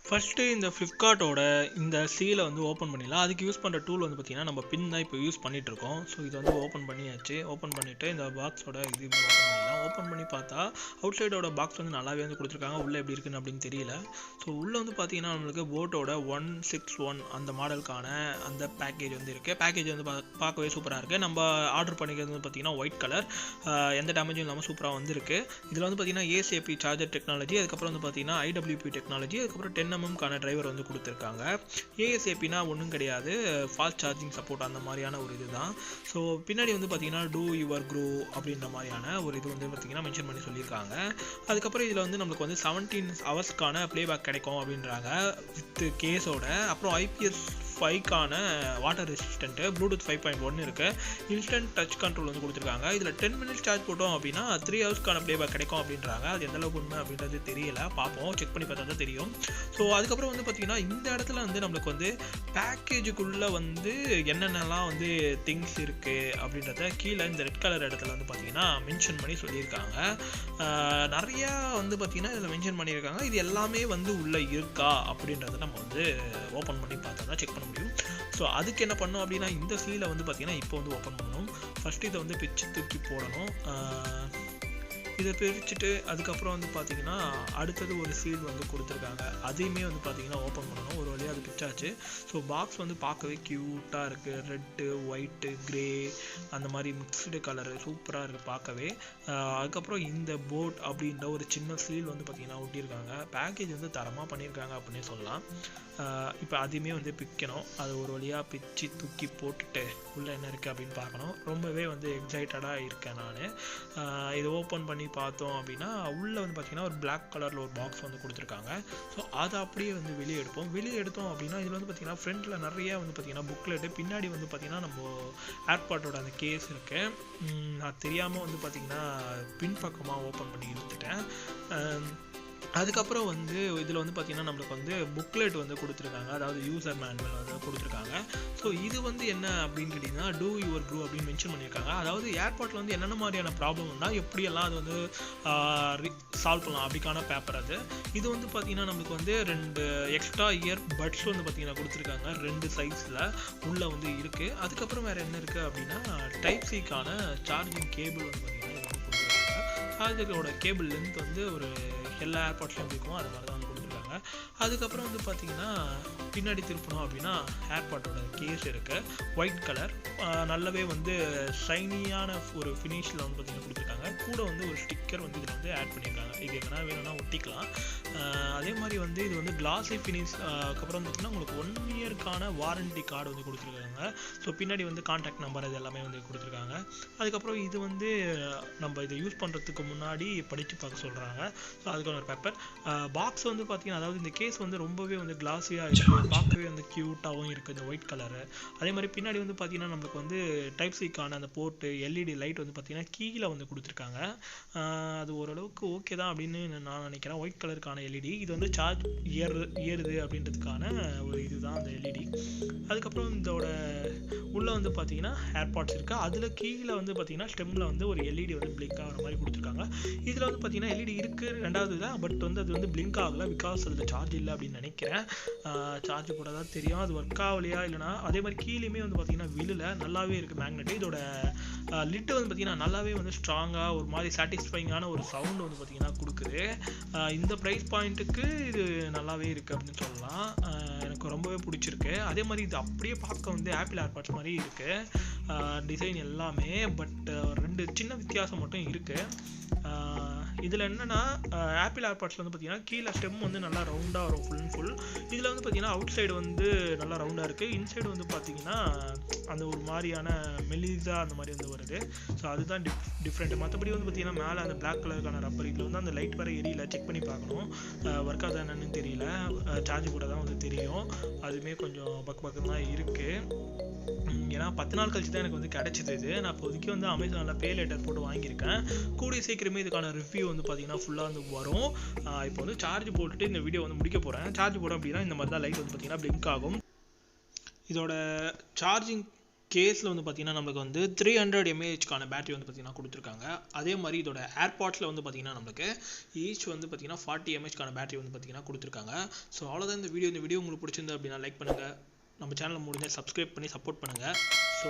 First இந்த ஃப்ளிப்கார்ட்டோட இந்த சீலை வந்து ஓப்பன் பண்ணிடலாம். அதுக்கு யூஸ் பண்ணுற டூல் வந்து பார்த்திங்கன்னா நம்ம பின் தான் இப்போ யூஸ் பண்ணிகிட்ருக்கோம். ஸோ இதை வந்து ஓப்பன் பண்ணியாச்சு. ஓப்பன் பண்ணிவிட்டு இந்த பாக்ஸோட இது ஓப்பன் பண்ணிடலாம். ஓப்பன் பண்ணி பார்த்தா அவுட் சைடோட பாக்ஸ் வந்து நல்லாவே வந்து கொடுத்துருக்காங்க. உள்ளே எப்படி இருக்குன்னு அப்படின்னு தெரியல. ஸோ உள்ளே வந்து பார்த்திங்கன்னா நம்மளுக்கு போட்டோட 161 அந்த மாடலுக்கான அந்த பேக்கேஜ் வந்து இருக்குது. பேக்கேஜ் வந்து பார்க்கவே சூப்பராக இருக்குது. நம்ம ஆர்டர் பண்ணிக்கிறது வந்து பார்த்திங்கன்னா ஒயிட் கலர், எந்த டேமேஜும் இல்லாமல் சூப்பராக வந்துருக்கு. இதில் வந்து பார்த்திங்கன்னா ஏசிஏபி சார்ஜர் டெக்னாலஜி, அதுக்கப்புறம் வந்து பார்த்திங்கன்னா IWP டெக்னாலஜி, அதுக்கப்புறம் 10mm டிரைவர் வந்து கொடுத்துருக்காங்க. ஏஎஸ்ஏபினா ஒன்றும் கிடையாது, ஃபாஸ்ட் சார்ஜிங் சப்போர்ட் அந்த மாதிரியான ஒரு இது தான். ஸோ பின்னாடி வந்து பார்த்தீங்கன்னா டூ யுவர் க்ரோ அப்படின்ற மாதிரியான ஒரு இது வந்து பார்த்தீங்கன்னா மென்ஷன் பண்ணி சொல்லியிருக்காங்க. அதுக்கப்புறம் இதில் வந்து நம்மளுக்கு வந்து 17 ஹவர்ஸ்க்கான ப்ளேபேக் கிடைக்கும் அப்படின்றாங்க வித் கேஸோட. அப்புறம் IPS 5க்கான வாட்டர் ரெசிஸ்டன்ட்டு, ப்ளூடூத் 5.1 இருக்குது. இன்ஸ்டன்ட் டச் கண்ட்ரோல் வந்து கொடுத்துருக்காங்க. இதில் 10 minutes சார்ஜ் போட்டோம் அப்படின்னா 3 ஹவர்ஸ்க்கான ப்ளேபேக் கிடைக்கும் அப்படின்றாங்க. அது எந்தளவுக்கு உண்மை அப்படின்றது தெரியல, பார்ப்போம், செக் பண்ணி பார்த்தா தான் தெரியும். ஸோ அதுக்கப்புறம் வந்து பார்த்திங்கன்னா இந்த இடத்துல வந்து நம்மளுக்கு வந்து பேக்கேஜுக்குள்ளே வந்து என்னென்னலாம் வந்து திங்ஸ் இருக்குது அப்படின்றத கீழே இந்த ரெட் கலர் இடத்துல வந்து பார்த்திங்கன்னா மென்ஷன் பண்ணி சொல்லியிருக்காங்க. நிறையா வந்து பார்த்திங்கன்னா இதில் மென்ஷன் பண்ணியிருக்காங்க. இது எல்லாமே வந்து உள்ளே இருக்கா அப்படின்றத நம்ம வந்து ஓப்பன் பண்ணி பார்த்தா தான் செக் பண்ண முடியும். ஸோ அதுக்கு என்ன பண்ணணும் அப்படின்னா இந்த சீலை வந்து பார்த்திங்கன்னா இப்போ வந்து ஓப்பன் பண்ணணும். ஃபஸ்ட்டு இதை வந்து பிச்சு தூக்கி போடணும். இதை பிரிச்சுட்டு அதுக்கப்புறம் வந்து பார்த்திங்கன்னா அடுத்தது ஒரு சீல் வந்து கொடுத்துருக்காங்க. அதையுமே வந்து பார்த்திங்கன்னா ஓப்பன் பண்ணணும். ஒரு வழியாக அது பிச்சாச்சு. ஸோ பாக்ஸ் வந்து பார்க்கவே க்யூட்டாக இருக்குது. ரெட்டு, ஒயிட்டு, க்ரே அந்த மாதிரி மிக்ஸ்டு கலரு சூப்பராக இருக்குது பார்க்கவே. அதுக்கப்புறம் இந்த போட் அப்படின்ற ஒரு சின்ன சீல் வந்து பார்த்திங்கன்னா ஒட்டியிருக்காங்க. பேக்கேஜ் வந்து தரமாக பண்ணியிருக்காங்க அப்படின்னே சொல்லலாம். இப்போ அதையுமே வந்து பிக்கணும். அது ஒரு வழியாக பிச்சு தூக்கி போட்டுட்டு உள்ளே என்ன இருக்குது அப்படின்னு பார்க்கணும். ரொம்பவே வந்து எக்ஸைட்டடாக இருக்கேன் நான். இதை ஓப்பன் பண்ணி பார்த்தோம் அப்படின்னா உள்ளே வந்து பார்த்திங்கன்னா ஒரு பிளாக் கலரில் ஒரு பாக்ஸ் வந்து கொடுத்துருக்காங்க. ஸோ அதை அப்படியே வந்து வெளியே எடுத்தோம் அப்படின்னா இதில் வந்து பார்த்திங்கன்னா ஃப்ரண்ட்டில் நிறைய வந்து பார்த்திங்கன்னா புக்லெட்டு, பின்னாடி வந்து பார்த்திங்கன்னா நம்ம ஏர்பாட்டோட அந்த கேஸ் இருக்குது. நான் தெரியாமல் வந்து பார்த்திங்கன்னா பின்பக்கமாக ஓப்பன் பண்ணி எடுத்துட்டேன். அதுக்கப்புறம் வந்து இதில் வந்து பார்த்திங்கன்னா நம்மளுக்கு வந்து புக்லெட் வந்து கொடுத்துருக்காங்க, அதாவது யூசர் மேனுவல் வந்து கொடுத்துருக்காங்க. ஸோ இது வந்து என்ன அப்படின்னு கேட்டிங்கன்னா டூ யுவர் க்ரூ அப்படின்னு மென்ஷன் பண்ணியிருக்காங்க. அதாவது ஏர்பாட்டில் வந்து என்னென்ன மாதிரியான ப்ராப்ளம் வந்தால் எப்படியெல்லாம் அது வந்து சால்வ் பண்ணலாம் அப்படிக்கான பேப்பர் அது. இது வந்து பார்த்திங்கன்னா நம்மளுக்கு வந்து 2 எக்ஸ்ட்ரா இயர் பட்ஸ் வந்து பார்த்திங்கன்னா கொடுத்துருக்காங்க 2 சைஸில் உள்ளே வந்து இருக்குது. அதுக்கப்புறம் வேறு என்ன இருக்குது அப்படின்னா டைப் சிக்கான சார்ஜிங் கேபிள் வந்து பார்த்திங்கன்னா இது வந்து கொடுத்துருக்காங்க. சார்ஜரோட கேபிள் லென்த் வந்து ஒரு எல்லா ஏர்பாட்ஸ்லையும் இருக்கும், அது மாதிரி தான் வந்து கொடுத்துருக்காங்க. அதுக்கப்புறம் வந்து பார்த்திங்கன்னா பின்னாடி திருப்பணும் அப்படின்னா ஏர்பாட்டோட கேஸ் இருக்குது, ஒயிட் கலர், நல்லாவே வந்து ஷைனியான ஒரு ஃபினிஷில் வந்து பார்த்திங்கன்னா கொடுத்துருக்காங்க. கூட வந்து ஒரு ஸ்டிக்கர் வந்து இதில் வந்து ஆட் பண்ணியிருக்காங்க. இது எங்கன்னா வேணும்னா ஒட்டிக்கலாம். அதே மாதிரி வந்து இது வந்து கிளாஸி ஃபினிஷ். அதுக்கப்புறம் பார்த்திங்கன்னா உங்களுக்கு 1 இயர்க்கான வாரண்டி கார்டு வந்து கொடுத்துருக்காங்க. ஸோ பின்னாடி வந்து கான்டாக்ட் நம்பர் இது எல்லாமே வந்து கொடுத்துருக்காங்க. அதுக்கப்புறம் இது வந்து நம்ம இதை யூஸ் பண்ணுறதுக்கு முன்னாடி படித்து பார்க்க சொல்கிறாங்க. ஸோ அதுக்கான ஒரு பேப்பர் பாக்ஸ் வந்து பார்த்திங்கன்னா அதாவது இந்த கேஸ் வந்து ரொம்பவே வந்து கிளாஸியாக இருக்குது, பார்க்கவே வந்து க்யூட்டாகவும் இருக்குது இந்த ஒயிட் கலரு. அதே மாதிரி பின்னாடி வந்து பார்த்திங்கன்னா நம்மளுக்கு வந்து டைப் சிக்கான அந்த போர்ட்டு LED லைட் வந்து பார்த்திங்கன்னா கீழே வந்து கொடுத்துருக்காங்க. அது ஓரளவுக்கு ஓகே தான் அப்படின்னு நான் நினைக்கிறேன். ஒயிட் கலருக்கான LED இது வந்து சார்ஜ் ஏறுது அப்படின்றதுக்கான ஒரு இதுதான் அந்த LED. அதுக்கப்புறம் இதோட உள்ளே வந்து பார்த்திங்கன்னா ஏர்பாட்ஸ் இருக்குது. அதில் கீழே வந்து பார்த்திங்கன்னா ஸ்டெம்மில் வந்து ஒரு LED வந்து பிளிங்க் ஆகிற மாதிரி கொடுத்துருக்காங்க. இதில் வந்து பார்த்திங்கன்னா LED இருக்குது 2வது தான், பட் வந்து அது வந்து பிளிங்க் ஆகலை, பிகாஸ் அதில் சார்ஜ் இல்லை அப்படின்னு நினைக்கிறேன். சார்ஜ் கூட தான் தெரியும் அது ஒர்க் ஆகலையா இல்லைனா. அதே மாதிரி கீழேயுமே வந்து பார்த்திங்கன்னா விழுல, நல்லாவே இருக்குது மேக்னெட்டு. இதோட லிட்டு வந்து பார்த்திங்கன்னா நல்லாவே வந்து ஸ்ட்ராங்காக ஒரு மாதிரி சாட்டிஸ்ஃபைங்கான ஒரு சவுண்டு வந்து பார்த்திங்கன்னா கொடுக்குது. இந்த ப்ரைஸ் பாயிண்ட்டுக்கு இது நல்லாவே இருக்குது அப்படின்னு சொல்லலாம். எனக்கு ரொம்பவே பிடிச்சிருக்கு. அதே மாதிரி இது அப்படியே பார்க்க வந்து ஆப்பிள் ஏர்பாட்ஸ் மாதிரி இருக்குது டிசைன் எல்லாமே. பட் 2 சின்ன வித்தியாசம் மட்டும் இருக்குது. இதில் என்னென்னா ஆப்பிள் ஏர்பாட்ஸில் வந்து பார்த்திங்கன்னா கீழே ஸ்டெம் வந்து நல்லா ரவுண்டாக வரும் ஃபுல் அண்ட் ஃபுல். இதில் வந்து பார்த்திங்கன்னா அவுட் சைடு வந்து நல்லா ரவுண்டாக இருக்குது, இன்சைடு வந்து பார்த்திங்கன்னா அந்த ஒரு மாதிரியான மெலிஸாக அந்த மாதிரி வந்து வருது. ஸோ அதுதான் டிஃப்ரெண்ட்டு. மற்றபடி வந்து பார்த்திங்கன்னா மேலே அந்த பிளாக் கலருக்கான ரப்பர், இதில் வந்து அந்த லைட் வர எரியல, செக் பண்ணி பார்க்கணும். ஒர்க் ஆகுதா என்னன்னு தெரியல. சார்ஜ் கூட தான் வந்து தெரியும். அதுவுமே கொஞ்சம் பக்கம் தான் இருக்குது. ஏன்னா 10 நாள் கழிச்சு தான் எனக்கு வந்து கிடச்சிது இது. நான் இப்போதைக்கு வந்து அமேசானில் பே லேட்டர் போட்டு வாங்கியிருக்கேன். கூடிய சீக்கிரமே இதுக்கான ரிவ்யூ வந்து பார்த்திங்கன்னா ஃபுல்லாக வந்து வரும். இப்போ வந்து சார்ஜ் போட்டுட்டு இந்த வீடியோ வந்து முடிக்க போகிறேன். சார்ஜ் போட்டோம் அப்படின்னா இந்த மாதிரி தான் லைட் வந்து பார்த்திங்கன்னா பிளிங்க் ஆகும். இதோட சார்ஜிங் கேஸில் வந்து பார்த்தீங்கன்னா நம்மளுக்கு வந்து 300 mAhக்கான பேட்டரி வந்து பார்த்தீங்கன்னா கொடுத்துருக்காங்க. அதே மாதிரி இதோட ஏர்பாட்ஸில் வந்து பார்த்தீங்கன்னா நம்மளுக்கு ஈச் வந்து பார்த்தீங்கன்னா 40 mAhக்கான பேட்டரி வந்து பார்த்தீங்கன்னா கொடுத்துருக்காங்க. ஸோ அவ்வளோதான் இந்த வீடியோ உங்களுக்கு பிடிச்சிருந்து அப்படின்னா லைக் பண்ணுங்கள், நம்ம சேனலை முடிஞ்சால் சப்ஸ்கிரைப் பண்ணி சப்போர்ட் பண்ணுங்கள். ஸோ